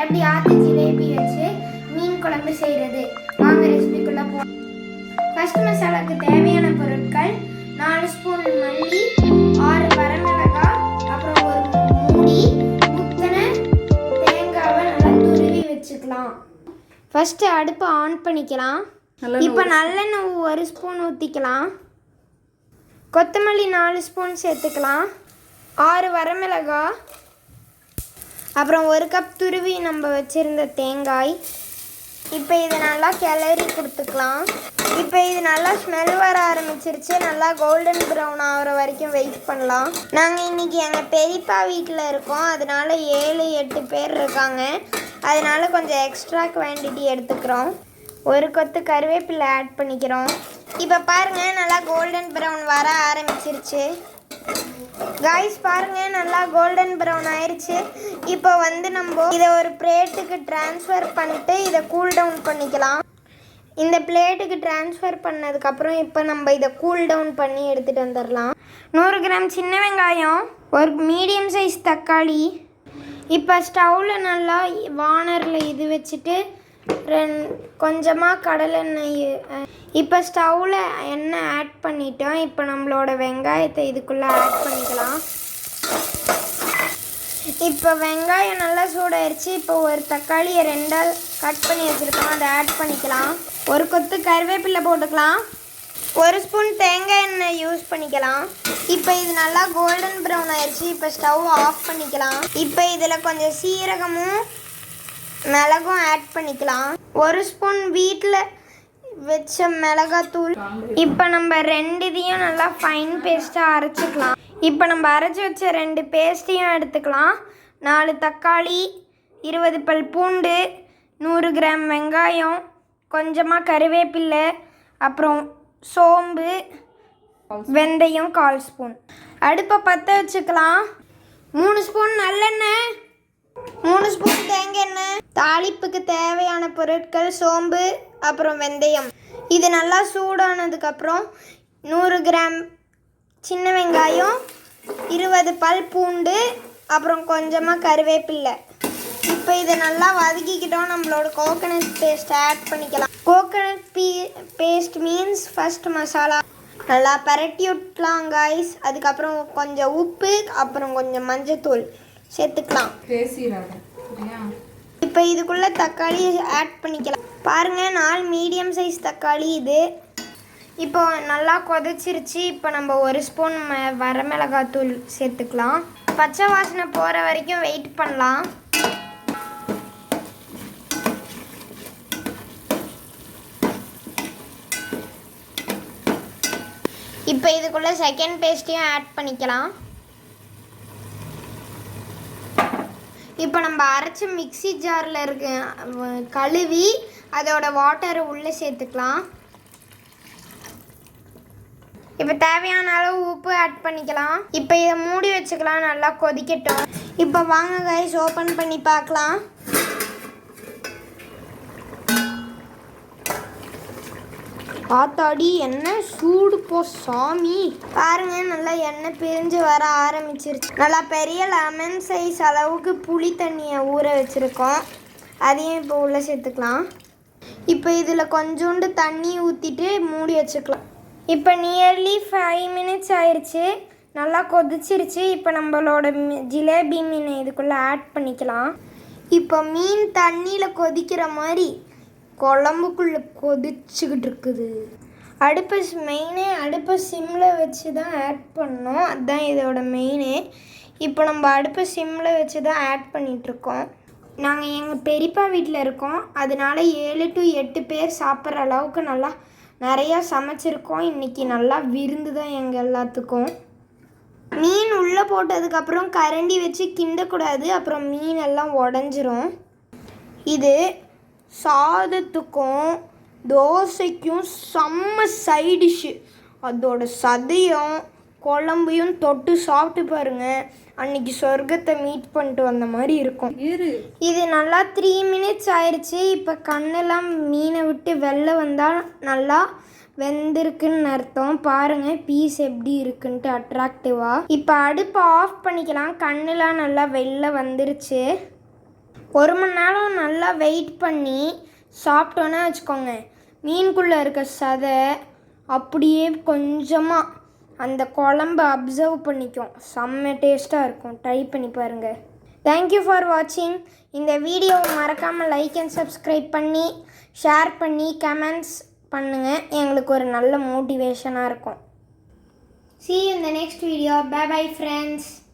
எப்படி ஆத்து ஜிலேபி வச்சு மீன் குழம்பு செய்கிறது வாங்க ரெசிபிக்குள்ளே போ. ஃபர்ஸ்ட் மசாலாவுக்கு தேவையான பொருட்கள் 4 ஸ்பூன் மல்லி, 6 வரமிளகாய், அப்புறம் ஒரு மூடி முத்தின தேங்காவை நல்லா துருவி வச்சுக்கலாம். ஃபஸ்ட்டு அடுப்பை ஆன் பண்ணிக்கலாம். இப்போ நல்லெண்ணெய் 1 ஸ்பூன் ஊற்றிக்கலாம். கொத்தமல்லி 4 ஸ்பூன் சேர்த்துக்கலாம். 6 வரமிளகாய், அப்புறம் 1 கப் துருவி நம்ம வச்சுருந்த தேங்காய். இப்போ இதை நல்லா கிளறி கொடுத்துக்கலாம். இப்போ இது நல்லா ஸ்மெல் வர ஆரம்பிச்சிருச்சு. நல்லா கோல்டன் ப்ரௌன் ஆகிற வரைக்கும் வெயிட் பண்ணலாம். நாங்கள் இன்றைக்கி எங்கள் பெரியப்பா வீட்டில் இருக்கோம், அதனால 7-8 பேர் இருக்காங்க. அதனால கொஞ்சம் எக்ஸ்ட்ரா குவான்டிட்டி எடுத்துக்கிறோம். 1 கொத்து கருவேப்பிலை ஆட் பண்ணிக்கிறோம். இப்போ பாருங்கள், நல்லா கோல்டன் ப்ரௌன் வர ஆரம்பிச்சிருச்சு. காய்ஸ் பாருங்கள், நல்லா கோல்டன் ப்ரௌன் ஆயிடுச்சு. இப்போ நம்ம இதை ஒரு பிளேட்டுக்கு ட்ரான்ஸ்ஃபர் பண்ணிட்டு இதை கூல் டவுன் பண்ணிக்கலாம். இந்த பிளேட்டுக்கு ட்ரான்ஸ்ஃபர் பண்ணதுக்கப்புறம் இப்போ நம்ம இதை கூல் டவுன் பண்ணி எடுத்துகிட்டு வந்துடலாம். 100 கிராம் சின்ன வெங்காயம், ஒரு மீடியம் சைஸ் தக்காளி. இப்போ ஸ்டவ்வில் நல்லா வானரில் இது வச்சுட்டு கொஞ்சமாக கடலெண்ணெய். இப்போ ஸ்டவ்வில் எண்ணெய் ஆட் பண்ணிட்டோம். இப்போ நம்மளோட வெங்காயத்தை இதுக்குள்ளே ஆட் பண்ணிக்கலாம். இப்போ வெங்காயம் நல்லா சூடாயிருச்சு. இப்போ ஒரு தக்காளியை 2ஆல் கட் பண்ணி வச்சுருக்கோம், அதை ஆட் பண்ணிக்கலாம். 1 கொத்து கருவேப்பிலை போட்டுக்கலாம். 1 ஸ்பூன் தேங்காய் எண்ணெய் யூஸ் பண்ணிக்கலாம். இப்போ இது நல்லா கோல்டன் ப்ரௌன் ஆயிடுச்சு. இப்போ ஸ்டவ் ஆஃப் பண்ணிக்கலாம். இப்போ இதில் கொஞ்சம் சீரகமும் மிளகும் ஆட் பண்ணிக்கலாம். 1 ஸ்பூன் வீட்டில் வச்ச மிளகாத்தூள். இப்போ நம்ம 2 இதையும் நல்லா ஃபைன் பேஸ்ட்டாக அரைச்சிக்கலாம். இப்போ நம்ம அரைச்சி வச்ச 2 பேஸ்ட்டையும் எடுத்துக்கலாம். 4 தக்காளி, 20 பல் பூண்டு, 100 கிராம் வெங்காயம், கொஞ்சமாக கருவேப்பிலை, அப்புறம் சோம்பு, வெந்தயம் 1/4 ஸ்பூன். அடுப்பை பற்ற வச்சுக்கலாம். 3 ஸ்பூன் நல்லெண்ணெய், 3 ஸ்பூன் தேங்காய் எண்ணெய். தாளிப்புக்கு தேவையான பொருட்கள் சோம்பு, அப்புறம் வெந்தயம். இது நல்லா சூடானதுக்கப்புறம் 100 கிராம் சின்ன வெங்காயம், 20 பல் பூண்டு, அப்புறம் கொஞ்சமாக கருவேப்பில்லை. இப்போ இதை நல்லா வதக்கிக்கிட்டோம். நம்மளோட கோகனட் பேஸ்ட் ஆட் பண்ணிக்கலாம். Coconut paste means first masala நல்லா பரட்டி விட்டுலாம் காய்ஸ். அதுக்கப்புறம் கொஞ்சம் உப்பு, அப்புறம் கொஞ்சம் மஞ்சத்தூள் சேர்த்துக்கலாம். இப்போ இதுக்குள்ளே தக்காளி ஆட் பண்ணிக்கலாம். பாருங்கள், 4 மீடியம் சைஸ் தக்காளி இது. இப்போ நல்லா கொதிச்சிருச்சு. இப்போ நம்ம 1 ஸ்பூன் வரமிளகாத்தூள் சேர்த்துக்கலாம். பச்சை வாசனை போகிற வரைக்கும் வெயிட் பண்ணலாம். இப்போ இதுக்குள்ளே செகண்ட் பேஸ்ட்டையும் ஆட் பண்ணிக்கலாம். இப்போ நம்ம அரைச்ச மிக்ஸி ஜாரில் இருக்க கழுவி அதோட வாட்டரை உள்ளே சேர்த்துக்கலாம். இப்போ தேவையான அளவு உப்பு ஆட் பண்ணிக்கலாம். இப்போ இதை மூடி வச்சுக்கலாம், நல்லா கொதிக்கட்டும். இப்போ வாங்க கைஸ் ஓப்பன் பண்ணி பார்க்கலாம். ஆத்தாடி எண்ணெய் சூடு போ சாமி. பாருங்க, நல்லா எண்ணெய் பிரிஞ்சு வர ஆரம்பிச்சிருச்சு. நல்லா பெரிய லெமன் சைஸ் அளவுக்கு புளி தண்ணியை ஊற வச்சுருக்கோம், அதையும் இப்போ உள்ளே சேர்த்துக்கலாம். இப்போ இதில் கொஞ்சோண்டு தண்ணி ஊற்றிட்டு மூடி வச்சுக்கலாம். இப்போ நியர்லி 5 மினிட்ஸ் ஆயிடுச்சு. நல்லா கொதிச்சிருச்சு. இப்போ நம்மளோட ஜிலேபி மீனை இதுக்குள்ளே ஆட் பண்ணிக்கலாம். இப்போ மீன் தண்ணியில் கொதிக்கிற மாதிரி குழம்புக்குள்ளே கொதிச்சுக்கிட்டு இருக்குது. அடுப்பை சிம்மில் வச்சு தான் ஆட் பண்ணோம், அதுதான் இதோட மெயினு. இப்போ நம்ம அடுப்பை சிம்மில் வச்சு தான் ஆட் பண்ணிகிட்ருக்கோம். நாங்கள் எங்கள் பெரியப்பா வீட்டில் இருக்கோம், அதனால 7 to 8 பேர் சாப்பிட்ற அளவுக்கு நல்லா நிறையா சமைச்சிருக்கோம். இன்றைக்கி நல்லா விருந்து தான் எங்கள் எல்லாத்துக்கும். மீன் உள்ளே போட்டதுக்கப்புறம் கரண்டி வச்சு கிண்டக்கூடாது, அப்புறம் மீன் எல்லாம் உடஞ்சிரும். இது சாதத்துக்கும் தோசைக்கும் செம்ம சைடிஷ்ஷு. அதோட சதையும் குழம்பையும் தொட்டு சாப்பிட்டு பாருங்கள், அன்றைக்கி சொர்க்கத்தை மீட் பண்ணிட்டு வந்த மாதிரி இருக்கும். இது நல்லா 3 மினிட்ஸ் ஆயிடுச்சு. இப்போ கண்ணெல்லாம் மீனை விட்டு வெளில வந்தால் நல்லா வெந்திருக்குன்னு அர்த்தம். பாருங்கள் பீஸ் எப்படி இருக்குன்ட்டு அட்ராக்டிவாக. இப்போ அடுப்பை ஆஃப் பண்ணிக்கலாம். கண்ணெலாம் நல்லா வெளில வந்துருச்சு. 1 மணி நேரம் நல்லா வெயிட் பண்ணி சாப்பிட்டோன்னே வச்சுக்கோங்க, மீனுக்குள்ளே இருக்க சதை அப்படியே கொஞ்சமாக அந்த குழம்பு அப்சர்வ் பண்ணிக்கும். செம்ம டேஸ்ட்டாக இருக்கும். ட்ரை பண்ணி பாருங்கள். தேங்க்யூ ஃபார் வாட்சிங். இந்த வீடியோவை மறக்காமல் லைக் அண்ட் சப்ஸ்கிரைப் பண்ணி ஷேர் பண்ணி கமெண்ட்ஸ் பண்ணுங்கள். எங்களுக்கு ஒரு நல்ல மோட்டிவேஷனாக இருக்கும். See you in the next video. Bye bye friends.